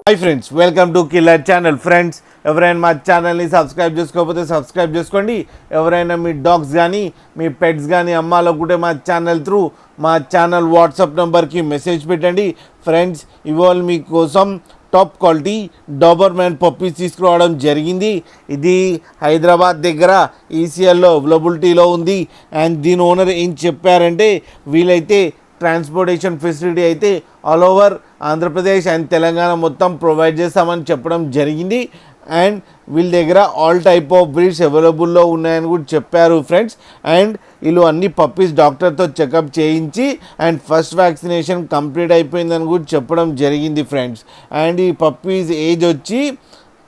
Hi friends, welcome to killer channel. Friends, ఎవరైనా మా ఛానల్ని సబ్స్క్రైబ్ చేసుకోకపోతే సబ్స్క్రైబ్ చేసుకోండి. ఎవరైనా మీ డాగ్స్ కానీ మీ పెట్స్ కానీ అమ్మాలనుకుంటే మా ఛానల్ త్రూ మా ఛానల్ వాట్సాప్ నెంబర్కి మెసేజ్ పెట్టండి. ఫ్రెండ్స్, ఇవాళ మీకోసం టాప్ క్వాలిటీ డాబర్మ్యాన్ పప్పీస్ తీసుకురావడం జరిగింది. ఇది హైదరాబాద్ దగ్గర ఈసీఎల్లో అవైలబిలిటీలో ఉంది. అండ్ దీని ఓనర్ ఏం చెప్పారంటే, వీలైతే ట్రాన్స్పోర్టేషన్ ఫెసిలిటీ అయితే all over Andhra Pradesh and Telangana మొత్తం ప్రొవైడ్ చేస్తామని చెప్పడం జరిగింది. అండ్ వీళ్ళ దగ్గర ఆల్ టైప్ ఆఫ్ బ్రీడ్స్ అవైలబుల్లో ఉన్నాయని కూడా చెప్పారు ఫ్రెండ్స్. అండ్ వీళ్ళు అన్ని పప్పీస్ డాక్టర్తో చెకప్ చేయించి అండ్ ఫస్ట్ వ్యాక్సినేషన్ కంప్లీట్ అయిపోయిందని కూడా చెప్పడం జరిగింది ఫ్రెండ్స్. అండ్ ఈ పప్పీస్ ఏజ్ వచ్చి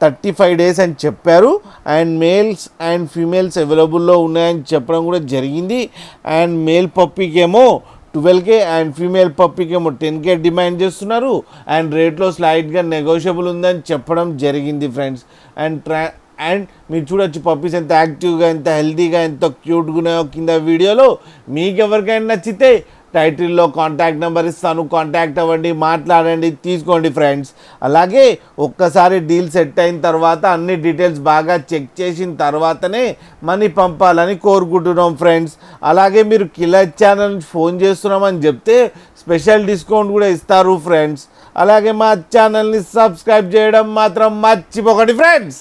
35 days అని చెప్పారు. అండ్ మేల్స్ అండ్ ఫీమేల్స్ అవైలబుల్లో ఉన్నాయని చెప్పడం కూడా జరిగింది. అండ్ మేల్ పప్పీకేమో 12K అండ్ ఫీమేల్ పప్పీకి ఏమో 10K డిమాండ్ చేస్తున్నారు. అండ్ రేట్లో స్లైడ్గా నెగోషియబుల్ ఉందని చెప్పడం జరిగింది ఫ్రెండ్స్. అండ్ మీరు చూడొచ్చు పప్పీస్ ఎంత యాక్టివ్గా, ఎంత హెల్తీగా, ఎంత క్యూట్గా ఉన్నాయో కింద వీడియోలో. మీకు ఎవరికైనా నచ్చితే టైటిల్లో కాంటాక్ట్ నెంబర్ ఇస్తాను, కాంటాక్ట్ అవ్వండి, మాట్లాడండి, తీసుకోండి ఫ్రెండ్స్. అలాగే ఒక్కసారి డీల్ సెట్ అయిన తర్వాత అన్ని డీటెయిల్స్ బాగా చెక్ చేసిన తర్వాతనే మనీ పంపాలని కోరుకుంటున్నాం ఫ్రెండ్స్. అలాగే మీరు కిల్లర్ ఛానల్ ఫోన్ చేస్తున్నామని చెప్తే స్పెషల్ డిస్కౌంట్ కూడా ఇస్తారు ఫ్రెండ్స్. అలాగే మా ఛానల్ని సబ్స్క్రైబ్ చేయడం మాత్రం మర్చిపోకండి ఫ్రెండ్స్.